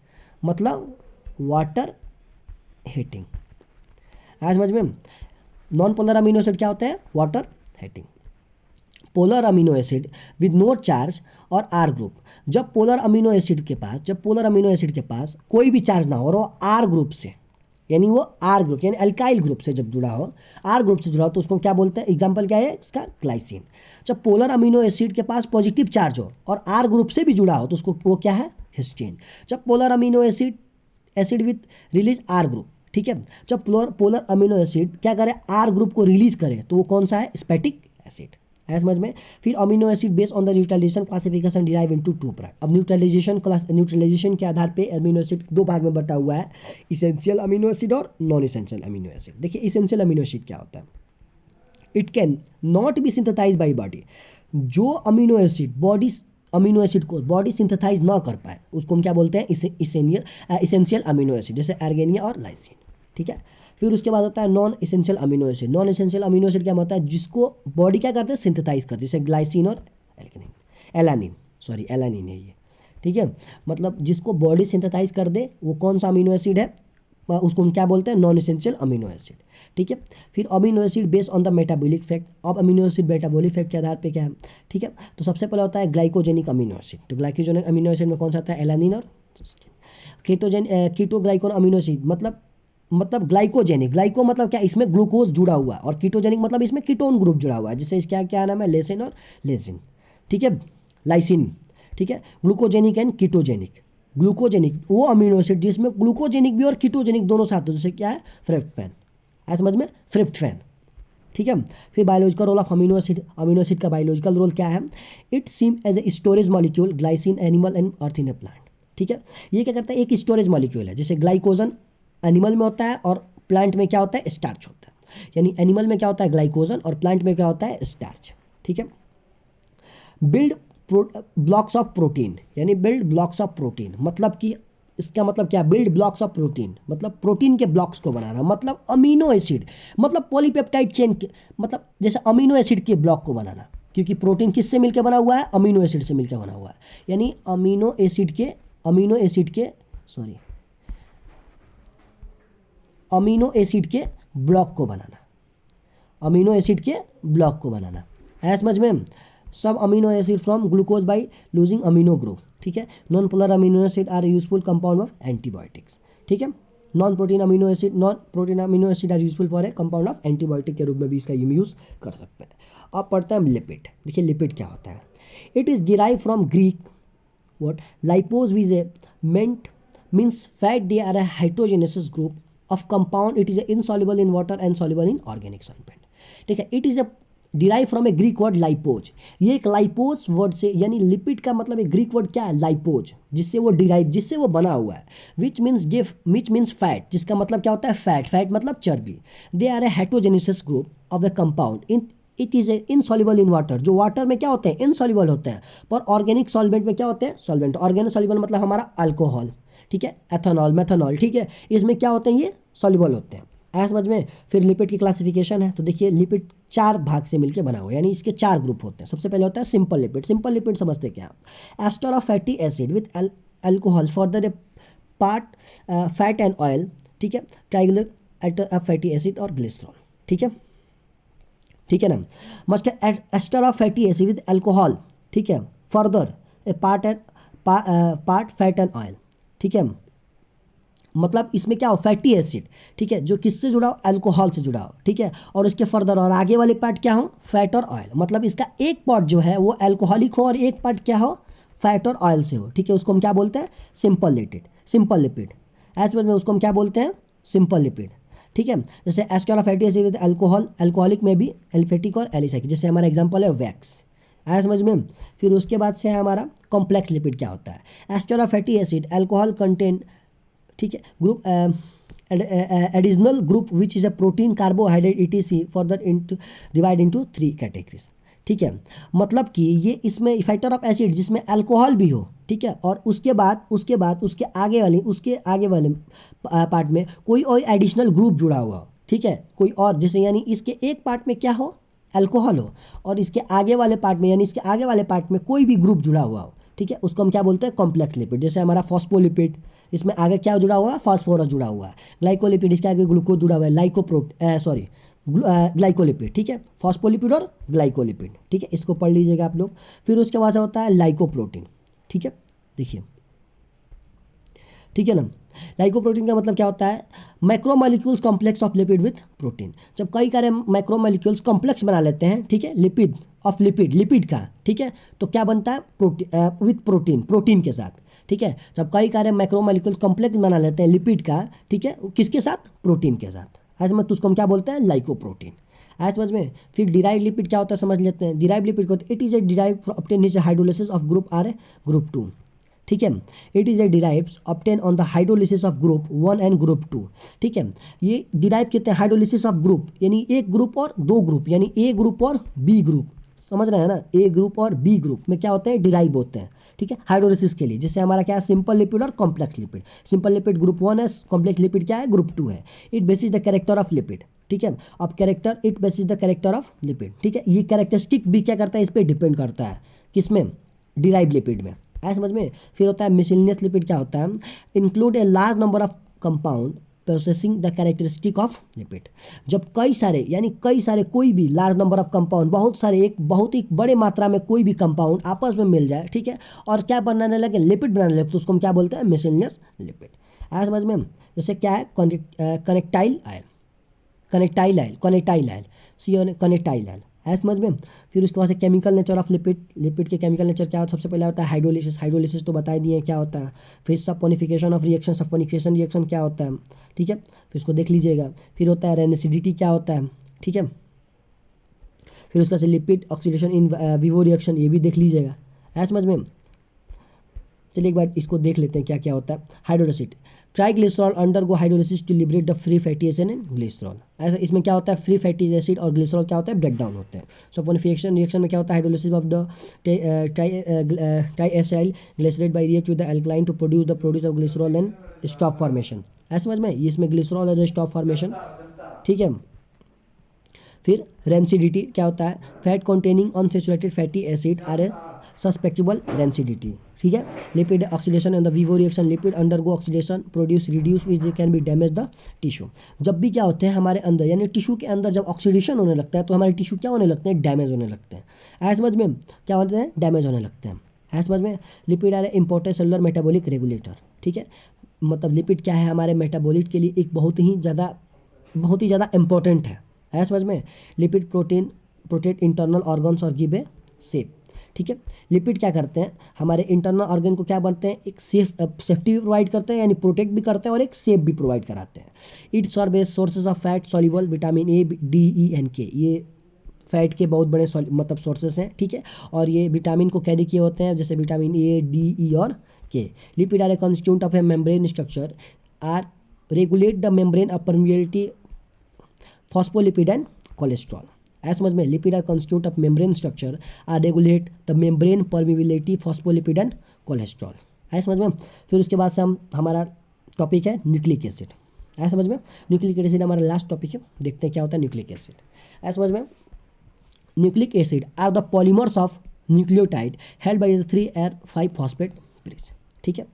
Speaker 1: मतलब वाटर हीटिंग। आज समझ में, नॉन पोलर अमीनो एसिड क्या होता है, water heating. Polar amino acid with no charge और आर ग्रुप, जब पोलर अमीनो एसिड के पास कोई भी चार्ज ना हो और वो आर ग्रुप से, यानी वो आर ग्रुप यानी अल्काइल ग्रुप से जब जुड़ा हो, आर ग्रुप से जुड़ा हो, तो उसको क्या बोलते हैं, एग्जांपल क्या है इसका, ग्लाइसिन। जब पोलर अमीनो एसिड के पास पॉजिटिव चार्ज हो और आर ग्रुप से भी जुड़ा हो तो उसको वो क्या है, हिस्टीन। जब polar amino acid with release R group, ठीक है। जब पोलर अमीनो एसिड क्या करे, आर ग्रुप को रिलीज करे तो वो कौन सा है, स्पैटिक एसिड। है समझ में। फिर amino acid based on the neutralization classification derive into two part. अब न्यूट्रलाइजेशन के आधार पे अमीनो एसिड दो भाग में बटा हुआ है, इसेंशियल अमीनो एसिड और नॉन इसेंशियल अमीनो एसिड। देखिए इसेंशियल अमीनो एसिड क्या होता है, it can not be synthesize by body. जो अमीनो एसिड को बॉडी सिंथेसाइज ना कर पाए उसको हम क्या बोलते हैं, इसेंशियल अमीनो एसिड, जैसे आर्गेनिया और लाइसिन, ठीक है। फिर उसके बाद होता है non essential amino acid. Non essential amino acid क्या होता है, जिसको बॉडी क्या करते हैं, सिंथेसाइज करती है, जैसे ग्लाइसिन और एलानिन है ये, ठीक है। मतलब जिसको बॉडी सिंथेसाइज कर दे वो कौन सा अमीनो एसिड है, उसको हम क्या बोलते हैं, नॉन इसेंशियल अमीनो एसिड, ठीक है। फिर amino acid based on the metabolic fact. अब अमीनो एसिड मेटाबॉलिक फैक्ट के आधार पे क्या है, ठीक है। तो सबसे पहले होता है ग्लाइकोजेनिक अमीनो एसिड। तो ग्लाइकोजेनिक अमीनो एसिड में कौन सा आता है, एलानिन और कीटोग्लाइकोन अमीनो एसिड। मतलब ग्लाइकोजेनिक, ग्लाइको मतलब क्या, इसमें ग्लूकोज जुड़ा हुआ है, और कीटोजेनिक मतलब इसमें कीटोन ग्रुप जुड़ा हुआ है, जिससे इसका क्या नाम है, लेसिन और लेसिन, ठीक है, लाइसिन, ठीक है। Glucogenic and ketogenic. ग्लूकोजेनिक वो अमीनो एसिड जिसमें ग्लूकोजेनिक भी और कीटोजेनिक दोनों साथ हो, जैसे क्या है, ट्रिप्टोफैन। है समझ में, ट्रिप्टोफैन, ठीक है। फिर biological role of amino acid का बायोलॉजिकल रोल क्या है, it seem as a storage molecule, glycine animal and earth in a plant, ठीक है। ये क्या करता है, एक स्टोरेज मॉलिक्यूल है, जैसे ग्लाइकोजन एनिमल में होता है और प्लांट में क्या होता है, स्टार्च होता है। यानी एनिमल में क्या होता है, ग्लाइकोजन, और प्लांट में क्या होता है, स्टार्च, ठीक है। बिल्ड ब्लॉक्स ऑफ प्रोटीन, यानी बिल्ड ब्लॉक्स ऑफ प्रोटीन, मतलब कि इसका मतलब क्या, बिल्ड ब्लॉक्स ऑफ प्रोटीन मतलब प्रोटीन के ब्लॉक्स को बनाना, मतलब अमीनो एसिड मतलब पॉलीपेप्टाइड चेन के, मतलब जैसे अमीनो एसिड के ब्लॉक को बनाना, क्योंकि प्रोटीन किससे मिलकर बना हुआ है, अमीनो एसिड से मिलकर बना हुआ है। यानी अमीनो एसिड के ब्लॉक को बनाना, अमीनो एसिड के ब्लॉक को बनाना। है समझ में। सब amino acid from glucose by losing amino group, ठीक है। Non polar amino acid are useful compound of antibiotics, ठीक है। Non protein amino acid are useful for a compound of antibiotic के रूप में भी इसका यूज कर सकते हैं। अब पढ़ते हैं हम लिपिड। देखिए लिपिड क्या होता है, it is derive from Greek what lipose is a means fat, they are a heterogeneous group of compound, it is insoluble in water and soluble in organic solvent, ठीक है। It is a derive from a Greek word lipos. ये एक लाइपोज word से, यानी lipid का मतलब एक Greek word क्या है, लाइपोज, जिससे वो बना हुआ है। विच मीन्स फैट, जिसका मतलब क्या होता है, फैट मतलब चर्बी। They are a heterogeneous group of the compound it is a insoluble in water, जो वाटर में क्या होते हैं, इनसॉल्युबल होते हैं, पर ऑर्गेनिक सॉल्वेंट में क्या होते हैं, सॉल्वेंट। ऑर्गेनिक सॉल्युबल मतलब हमारा अल्कोहल, ठीक है, एथेनॉल, मेथेनॉल, ठीक है, इसमें क्या होते हैं, ये सॉल्युबल होते हैं। ऐसा समझ में। फिर लिपिड की क्लासिफिकेशन है, तो देखिए लिपिड 4 भाग से मिलकर बना हुआ है, यानी इसके 4 ग्रुप होते हैं। सबसे पहले होता है सिंपल लिपिड समझते क्या, ester of fatty acid with alcohol for the part fat and oil, ठीक है, ट्राइग्लिसराइड फैटी एसिड और ग्लिसरॉल, ठीक है ना। Must ester of fatty acid with alcohol, ठीक है, further a part fat and oil, ठीक है। मतलब इसमें क्या हो, फैटी एसिड, ठीक है, जो किससे जुड़ा हो, अल्कोहल से जुड़ा हो, ठीक है, और इसके फर्दर और आगे वाले पार्ट क्या हो, फैट और ऑयल। मतलब इसका एक पार्ट जो है वो अल्कोहलिक हो और एक पार्ट क्या हो, फैट और ऑयल से हो, ठीक है। उसको हम क्या बोलते हैं, सिंपल लिपिड। ऐसे में उसको हम क्या बोलते हैं, सिंपल लिपिड, ठीक है। जैसे ester of fatty acid with alcohol, alcoholic में भी एल्फेटिक और एलिसाइक्लिक, जैसे हमारा एग्जांपल है वैक्स। आया समझ में। फिर उसके बाद से है हमारा कॉम्प्लेक्स लिपिड क्या होता है, ester of fatty acid alcohol content, ठीक है, group additional group which is a protein, carbohydrate etc further into divide into 3 categories. ठीक है, मतलब कि ये इसमें फैक्टर ऑफ एसिड जिसमें अल्कोहल भी हो, ठीक है, और उसके बाद उसके आगे वाले पार्ट में कोई और एडिशनल ग्रुप जुड़ा हुआ हो, ठीक है, कोई और, जैसे यानी इसके एक पार्ट में क्या हो, अल्कोहल हो, और इसके आगे वाले पार्ट में यानी इसके आगे वाले पार्ट में कोई भी ग्रुप जुड़ा हुआ हो, ठीक है, उसको हम क्या बोलते हैं, कॉम्प्लेक्स लिपिड। जैसे हमारा फॉस्फोलिपिड, इसमें आगे क्या जुड़ा हुआ है, फास्फोरस जुड़ा हुआ है। ग्लाइकोलिपिड, इसके आगे ग्लूकोज जुड़ा हुआ है, ग्लाइकोलिपिड, ठीक है, फॉस्फोलिपिड और ग्लाइकोलिपिड, ठीक है, इसको पढ़ लीजिएगा आप लोग। फिर उसके बाद होता है लाइकोप्रोटीन, ठीक है, देखिए, ठीक है ना। लाइकोप्रोटीन का मतलब क्या होता है, macromolecules complex of lipid with protein. जब कई सारे मैक्रोमोलिक्यूल्स कॉम्प्लेक्स बना लेते हैं, ठीक है, लिपिड का, ठीक है, तो क्या बनता है, विथ प्रोटीन के साथ, ठीक है। जब कई सारे मैक्रोमोलिक्यूल्स कॉम्प्लेक्स बना लेते हैं लिपिड का, ठीक है, किसके साथ, प्रोटीन के साथ, ऐसे में तो उसको हम क्या बोलते हैं, लाइकोप्रोटीन। ऐसे समझ में। फिर डिराइव लिपिड क्या होता है समझ लेते हैं। डिराइव लिपिड को, it is a derive obtain hydrolysis of group R group 2, ठीक है। It is a derived obtain on the hydrolysis of group 1 and group 2, ठीक है। ये डिराइव कहते हैं हाइड्रोलिसिस ऑफ ग्रुप, यानी एक ग्रुप और दो ग्रुप, यानी ए ग्रुप और बी ग्रुप, समझ रहे हैं ना, ए ग्रुप और बी ग्रुप में क्या होते हैं, डिराइव होते हैं, ठीक है, हाइड्रोलिसिस के लिए। जैसे हमारा क्या है, सिंपल लिपिड और complex lipid. Simple lipid group 1 है, कॉम्प्लेक्स लिपिड क्या है, ग्रुप 2 है। It basis the character of lipid, ठीक है, अब character, it basis the character of lipid, ठीक है। ये कैरेक्टरिस्टिक भी क्या करता है, इस पर डिपेंड करता है, किसमें, डिराइव लिपिड में, ऐसा समझ में। फिर होता है मिसलिनियस लिपिड, क्या होता है, include A large number of compound processing the characteristic of lipid. जब कई सारे कोई भी लार्ज नंबर ऑफ कंपाउंड, एक बहुत ही बड़े मात्रा में कोई भी कंपाउंड आपस में मिल जाए, ठीक है, और क्या बनाने लगे, लिपिड बनाने लगे, तो उसको हम क्या बोलते हैं, मिसलिनियस लिपिड। ऐसा समझ में। जैसे क्या है, कनेक्टाइल आयल, कनेक्टाइल आयल, ऐसा समझ में। फिर उसके बाद से केमिकल नेचर ऑफ लिपिड के केमिकल नेचर क्या होता है, सबसे पहले होता है हाइड्रोलिसिस तो बता दिए क्या होता है। फिर saponification of reaction, saponification reaction क्या होता है, ठीक है, फिर उसको देख लीजिएगा। फिर होता है रेनिसिडिटी क्या होता है, ठीक है। फिर उसका से lipid oxidation in vivo reaction, ये भी देख लीजिएगा, ऐसा समझ में। चलिए एक बार इसको देख लेते हैं क्या क्या होता है। Hydrolysis, triglycerol undergo hydrolysis to liberate the free fatty acid and glycerol. ऐसा इसमें क्या होता है, फ्री फैटी एसिड और ग्लिसरॉल क्या होता है, ब्रेक डाउन होते हैं। सपोनिफिकेशन रिएक्शन में क्या होता है, hydrolysis of the triacyl glycerate by react with the alkaline to produce of glycerol and stop formation. ऐसा समझ में, इसमें ग्लिसरॉल और स्टॉप फॉर्मेशन, ठीक है। फिर रेंसिडिटी क्या होता है, fat containing unsaturated fatty acid are a susceptible rancidity, ठीक है। Lipid oxidation and the vivo reaction, lipid undergo oxidation produce reduce which can be damage the tissue. जब भी क्या होते हैं हमारे अंदर, यानी टिश्यू के अंदर जब ऑक्सीडेशन होने लगता है तो हमारे टिश्यू क्या होने लगते हैं, डैमेज होने लगते हैं। ऐसा समझ में, क्या होते हैं, डैमेज होने लगते हैं। ऐसा समझ में। Lipid are a important cellular metabolic regulator, ठीक है, मतलब लिपिड क्या है, हमारे मेटाबॉलिट के लिए एक बहुत ही ज़्यादा इंपॉर्टेंट है। ऐसा समझ में। लिपिड प्रोटेक्ट इंटरनल ऑर्गन्स और गिव ए शेप, ठीक है। लिपिड क्या करते हैं, हमारे इंटरनल ऑर्गन को क्या बनते हैं, एक सेफ्टी भी प्रोवाइड करते हैं, यानी प्रोटेक्ट भी करते हैं और एक सेफ भी प्रोवाइड कराते हैं। It's serves sources of fat soluble vitamin A D E and K, ये फैट के बहुत बड़े मतलब सोर्सेस हैं, ठीक है, और ये विटामिन को कैरी किए होते हैं, जैसे विटामिन ए डी ई और K. Lipid are a constituent of a membrane structure are regulate the membrane of permeability phospholipid and cholesterol. ऐसा समझ में। Lipid are constitute of membrane structure are regulate the membrane permeability phospholipid and cholesterol. ऐसा समझ में। फिर उसके बाद से हमारा टॉपिक है न्यूक्लिक एसिड। ऐसा समझ में। न्यूक्लिक एसिड हमारा लास्ट टॉपिक है, देखते हैं क्या होता है न्यूक्लिक एसिड। ऐसा समझ में। Nucleic acid are the polymers of nucleotide held by the 3R5 phosphate bridge, ठीक है।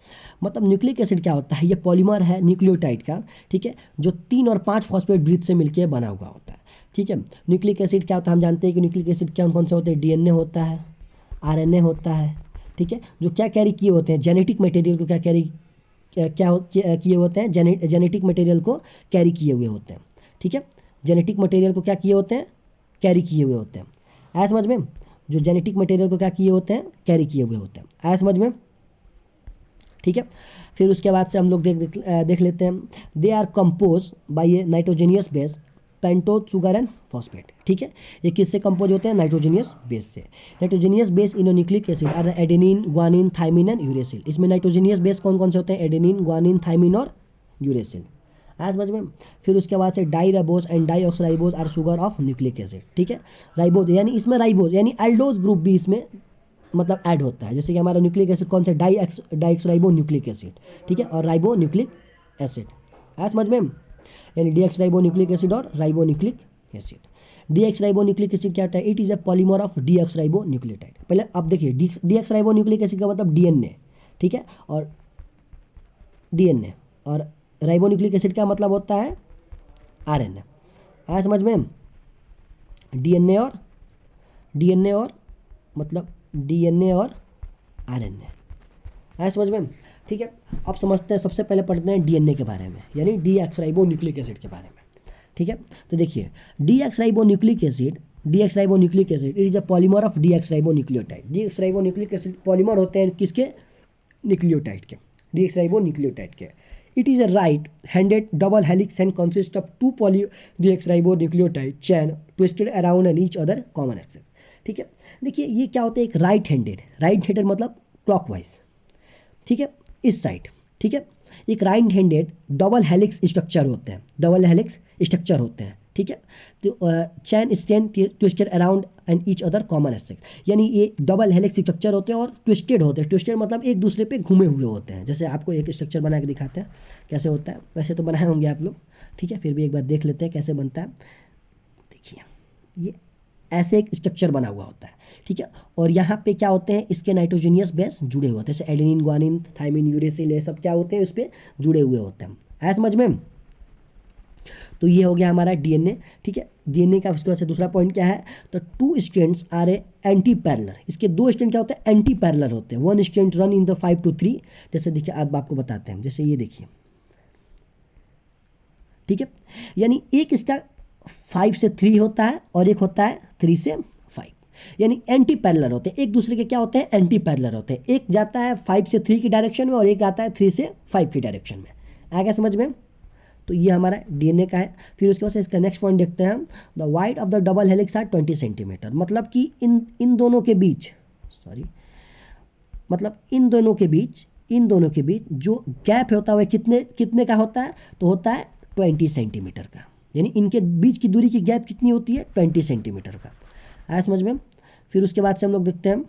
Speaker 1: मतलब न्यूक्लिक एसिड क्या होता है, ये पॉलीमर है न्यूक्लियोटाइड का, ठीक है, जो 3 और 5 फॉस्फेट ब्रिज से मिलकर बना हुआ होता है, ठीक है। न्यूक्लिक एसिड क्या होता है, हम जानते हैं कि न्यूक्लिक एसिड क्या कौन से होते हैं, डीएनए होता है, आरएनए होता है, ठीक है, जो क्या कैरी किए होते हैं, जेनेटिक मटेरियल को किए होते हैं, जेनेटिक मटेरियल को कैरी किए हुए होते हैं, ठीक है। जेनेटिक मटेरियल को क्या किए होते हैं, कैरी किए हुए होते हैं। ऐसा समझ में। जो जेनेटिक मटेरियल को क्या किए होते हैं, कैरी किए हुए होते हैं। ऐसा समझ में, ठीक है। फिर उसके बाद से हम लोग देख लेते हैं। They are compose by a nitrogenous base pentose sugar and phosphate, ठीक है। ये किससे कंपोज होते हैं, नाइट्रोजेनियस बेस से। Nitrogenous base in nucleic acid are the adenine, guanine, thymine and uracil. इसमें नाइट्रोजेनियस बेस कौन कौन से होते हैं, एडेनिन, ग्वानिन, थाइमिन और यूरेसिल। आया समझ में। फिर उसके बाद से D ribose and deoxyribose are sugar of nucleic acid, ठीक है। राइबोज यानी इसमें राइबोज यानी एल्डोज ग्रुप भी इसमें मतलब ऐड होता है, जैसे कि हमारा न्यूक्लिक एसिड कौन सा डाईऑक्सराइबो न्यूक्लिक एसिड, ठीक है, और राइबो न्यूक्लिक एसिड। आया समझ में, यानी डीऑक्सराइबो न्यूक्लिक एसिड और ribo nucleic acid. Deoxyribo nucleic acid क्या होता है, it is a polymer of deoxyribo nucleotide. पहले अब देखिए डीऑक्सराइबो न्यूक्लिक एसिड का मतलब डीएनए, ठीक है, और डीएनए और राइबो न्यूक्लिक एसिड का मतलब होता है आरएनए। आया समझ में, डीएनए और मतलब डीएनए और आरएनए। आया समझ में, ठीक है। अब समझते हैं, सबसे पहले पढ़ते हैं डीएनए के बारे में, यानी डीऑक्सराइबो न्यूक्लिक एसिड के बारे में, ठीक है। तो देखिए deoxyribo nucleic acid it is a polymer of deoxyribo nucleotide. Deoxyribo nucleic acid polymer होते हैं किसके, न्यूक्लियोटाइड के, डीऑक्सराइबो न्यूक्लियोटाइड के। It is a right handed double helix and consist of 2 poly deoxyribo nucleotide chain twisted around an each other common axis, ठीक है। देखिए ये क्या होता है, एक राइट हैंडेड मतलब क्लॉकवाइज, ठीक है, इस साइड, ठीक है। एक right handed double helix structure होते हैं, ठीक है। तो chain strand twisted around and each other common axis, यानी ये डबल हेलिक्स स्ट्रक्चर होते हैं और ट्विस्टेड होते हैं। ट्विस्टेड मतलब एक दूसरे पे घूमे हुए होते हैं। जैसे आपको एक स्ट्रक्चर बना के दिखाते हैं कैसे होता है, वैसे तो बनाए होंगे आप लोग, ठीक है, फिर भी एक बार देख लेते हैं कैसे बनता है। देखिए ये ऐसे एक स्ट्रक्चर बना हुआ होता है, ठीक है, और यहाँ पे क्या होते हैं, इसके नाइट्रोजनियस बेस जुड़े हुए होते हैं, जैसे एडेनिन, गुआनिन, थाइमिन, यूरेसिल, ये सब क्या होते हैं, उस पर जुड़े हुए होते हैं। ऐसा समझ में। तो ये हो गया हमारा डीएनए, ठीक है। डीएनए का उसके बाद से दूसरा पॉइंट क्या है, तो 2 strands are a anti parallel. इसके 2 स्ट्रैंड क्या होते हैं, एंटी पैरेलल होते हैं। 1 strand run in the 5 to 3, जैसे देखिए अब आपको बताते हैं, जैसे ये देखिए, ठीक है, यानी एक इसका 5 से 3 होता है और एक होता है 3 से 5, यानी एंटी पैरेलल होते हैं, एक दूसरे के क्या होते हैं, एंटी पैरेलल होते हैं। एक जाता है 5 से 3 की डायरेक्शन में और एक आता है 3 से 5 की डायरेक्शन में। आ गया समझ में। तो ये हमारा डीएनए का है। फिर उसके बाद से इसका नेक्स्ट पॉइंट देखते हैं हम, the wide of the double helix are 20 centimetre, मतलब कि इन दोनों के बीच इन दोनों के बीच जो गैप होता है कितने कितने का होता है, तो होता है 20 सेंटीमीटर का, यानी इनके बीच की दूरी की गैप कितनी होती है, 20 सेंटीमीटर का। आया समझ में। फिर उसके बाद से हम लोग देखते हैं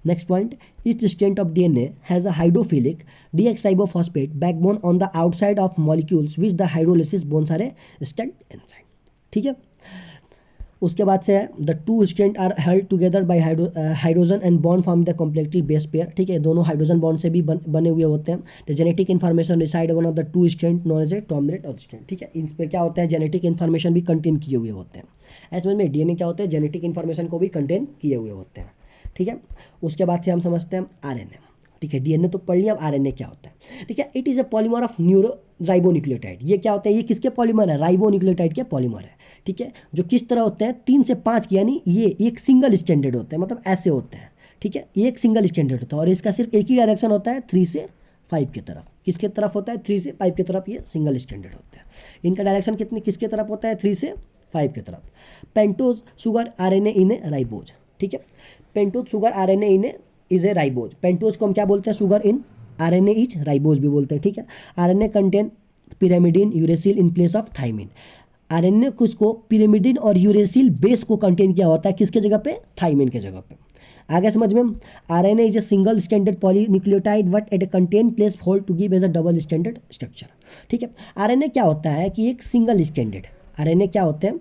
Speaker 1: next point, each strand of DNA has a hydrophilic deoxyribophosphate backbone on the outside of molecules which the hydrolysis bones are a stacked enzyme, ठीक है। उसके बाद से the 2 strand are held together by hydrogen and bond form the complementary base pair, ठीक है, दोनों hydrogen bond से भी बने हुए होते हैं। The genetic information reside one of the 2 strand known as a template of strand, ठीक है, इन पर क्या होता है, जेनेटिक इन्फॉर्मेशन भी कंटेन किए हुए होते हैं। ऐसे में डीएनए क्या होते हैं, जेनेटिक इन्फॉर्मेशन को भी कंटेन किए हुए होते हैं, ठीक है। उसके बाद से हम समझते हैं आरएनए, ठीक है। डीएनए तो पढ़ लिया, अब आरएनए क्या होता है, ठीक है। It is a polymer of ribonucleotide. ये क्या होता है, ये किसके पॉलीमर है, राइबोन्यूक्लियोटाइड के पॉलीमर है, ठीक है, जो किस तरह होते हैं, 3 से 5 की, यानी ये एक सिंगल स्टैंडर्ड होते हैं, मतलब ऐसे होते हैं, ठीक है, एक सिंगल स्टैंडर्ड होता है और इसका सिर्फ एक ही डायरेक्शन होता है 3 से 5 की तरफ। किसके तरफ होता है, 3 से 5 की तरफ, ये सिंगल स्टैंडर्ड होता है। इनका डायरेक्शन कितने किसके तरफ होता है, 3 से 5 की तरफ। पेंटोज शुगर आरएनए इन ए राइबोज, ठीक है, pentose sugar RNA in A is a ribose. Pentose को हम क्या बोलते हैं, sugar in RNA is ribose भी बोलते हैं, ठीक है। RNA contain pyrimidine uracil in place of thymine. RNA को पिरामिडिन और यूरेसिल बेस को कंटेन किया होता है किसके जगह पे, थाइमिन के जगह पे। आगे समझ में। RNA is a single standard polynucleotide but at a contain place hold to give as a double standard structure, ठीक है। आरएनए क्या होता है कि एक सिंगल स्टैंडर्ड, आरएनए क्या होते हैं,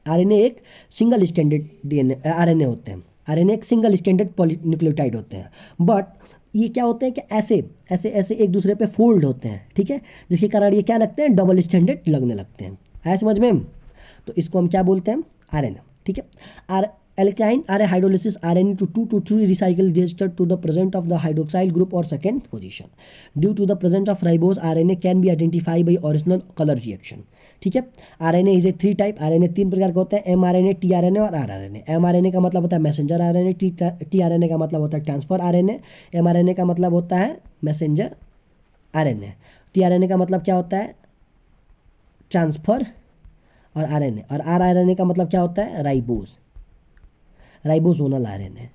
Speaker 1: आरएनए एक सिंगल स्टैंडर्ड डीएनए आरएनए होते हैं। आरएनए एक सिंगल स्टैंडर्ड पॉलीन्यूक्लियोटाइड होते हैं, बट ये क्या होते हैं कि ऐसे ऐसे ऐसे एक दूसरे पे फोल्ड होते हैं, ठीक है, जिसके कारण ये क्या लगते हैं, डबल स्टैंडर्ड लगने लगते हैं। है समझ में। तो इसको हम क्या बोलते हैं, आरएनए, ठीक है। Are alkyne are a hydrolysis RNA to 2 to 3 recycled ester to the present of the hydroxyl group or second position. Due to the presence of ribose, RNA can be identified by original color reaction. ठीक है। RNA is a 3 type. RNA 3 प्रकार का होता है, mRNA, tRNA और rRNA. mRNA का मतलब होता है मैसेंजर RNA, tRNA का मतलब होता है ट्रांसफर RNA, mRNA का मतलब होता है मैसेंजर RNA, tRNA का मतलब क्या होता है, ट्रांसफर और RNA, और rRNA का मतलब क्या होता है, राइबोसोनल आरएनए,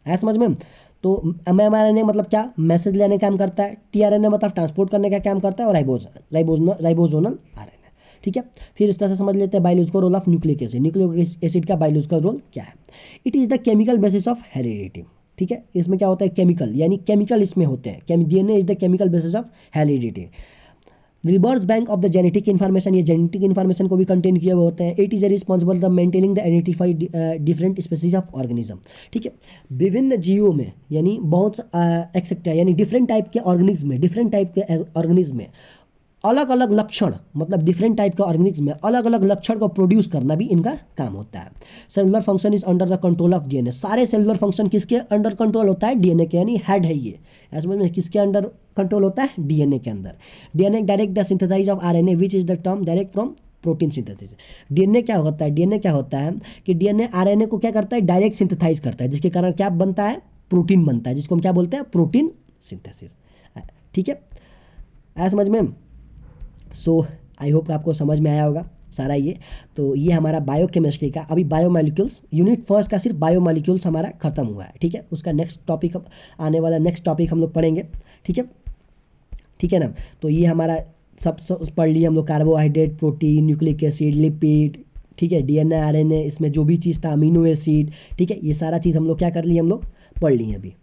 Speaker 1: ऐसा समझ में। तो mRNA मतलब क्या, मैसेज लेने का काम करता है, tRNA मतलब ट्रांसपोर्ट करने का काम करता है, और राइबोसोनल आरएनए। ठीक है, फिर इसका से समझ लेते हैं biological role of nucleic acid. Nucleic acid का बायोलॉजिकल रोल क्या है? It is the chemical basis of heredity. ठीक है, इसमें क्या होता है, केमिकल, यानी केमिकल इसमें होते हैं। DNA is the chemical basis of heredity. Reverse bank of the genetic information, ये जेनेटिक इन्फॉर्मेशन को भी कंटेन किए हुए होते हैं। It is responsible the maintaining the identified different species of organism. ठीक है, विभिन्न जीवों में, यानी बहुत एक्सेट्रा, यानी डिफरेंट टाइप के ऑर्गेनिज्म में अलग अलग लक्षण, मतलब डिफरेंट टाइप के ऑर्गेनिज्म में अलग अलग लक्षण को प्रोड्यूस करना भी इनका काम होता है। Cellular function is under the control of DNA. सारे सेलुलर फंक्शन किसके अंडर कंट्रोल होता है? डीएनए के, यानी हेड है ये। ऐसे समझ में, किसके अंडर कंट्रोल होता है? डीएनए के अंदर। DNA direct the synthesize of RNA which is the term direct from protein synthesis. DNA क्या होता है? डीएनए क्या होता है कि डीएनए आरएनए को क्या करता है? डायरेक्ट सिंथेसाइज करता है, जिसके कारण क्या बनता है? प्रोटीन बनता है, जिसको हम क्या बोलते हैं? Protein synthesis. ठीक है, ऐसा समझ में। सो आई होप आपको समझ में आया होगा सारा ये। तो ये हमारा बायोकेमिस्ट्री का, अभी बायोमॉलिक्यूल्स यूनिट फर्स्ट का सिर्फ बायोमॉलिक्यूल्स हमारा खत्म हुआ है। ठीक है, उसका नेक्स्ट टॉपिक, आने वाला नेक्स्ट टॉपिक हम लोग पढ़ेंगे। ठीक है, ठीक है ना। तो ये हमारा सब पढ़ लिए हम लोग, carbohydrate, protein, nucleic acid, lipid. ठीक है, डीएनए, आरएनए, इसमें जो भी चीज़ था, अमीनो एसिड। ठीक है, ये सारा चीज़ हम लोग क्या कर लिए, हम लोग पढ़ लिए अभी।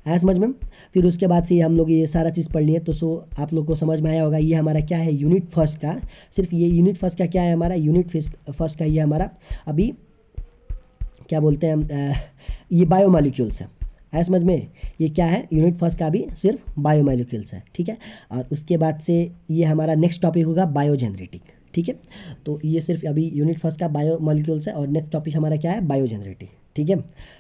Speaker 1: आया समझ में। फिर उसके बाद से हम लोग ये सारा चीज़ पढ़ लिए, तो सो आप लोग को समझ में आया होगा ये हमारा क्या है, यूनिट फर्स्ट का। सिर्फ ये यूनिट फर्स्ट का क्या है हमारा, यूनिट फर्स्ट का ये हमारा अभी क्या बोलते हैं, ये बायोमॉलिक्यूल्स है। आया समझ में। ये क्या है, यूनिट फर्स्ट का भी सिर्फ बायोमॉलिक्यूल्स है। ठीक है, और उसके बाद से ये हमारा नेक्स्ट टॉपिक होगा बायोजेनरेटिक। ठीक है, तो ये सिर्फ अभी यूनिट फर्स्ट का बायोमॉलिक्यूल्स है, और नेक्स्ट टॉपिक हमारा क्या है, बायोजेनरेटिक। ठीक है,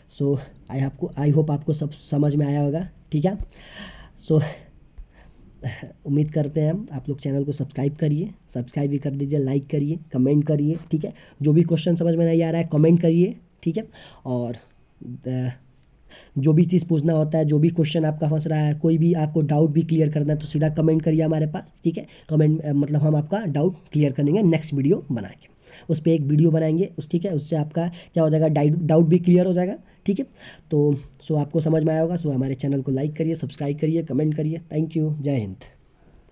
Speaker 1: सो आई होप आपको सब समझ में आया होगा। ठीक है, सो उम्मीद करते हैं आप लोग चैनल को सब्सक्राइब करिए, सब्सक्राइब भी कर दीजिए, लाइक करिए, कमेंट करिए। ठीक है, जो भी क्वेश्चन समझ में नहीं आ रहा है कमेंट करिए। ठीक है, और जो भी चीज़ पूछना होता है, जो भी क्वेश्चन आपका फंस रहा है, कोई भी आपको डाउट भी क्लियर करना है, तो सीधा कमेंट करिए हमारे पास। ठीक है, कमेंट मतलब हम आपका डाउट क्लियर करेंगे नेक्स्ट वीडियो बना के। उस पर एक वीडियो बनाएंगे उस, ठीक है, उससे आपका क्या हो जाएगा, डाउट भी क्लियर हो जाएगा। ठीक है, तो सो आपको समझ में आया होगा। सो हमारे चैनल को लाइक करिए, सब्सक्राइब करिए, कमेंट करिए। थैंक यू, जय हिंद।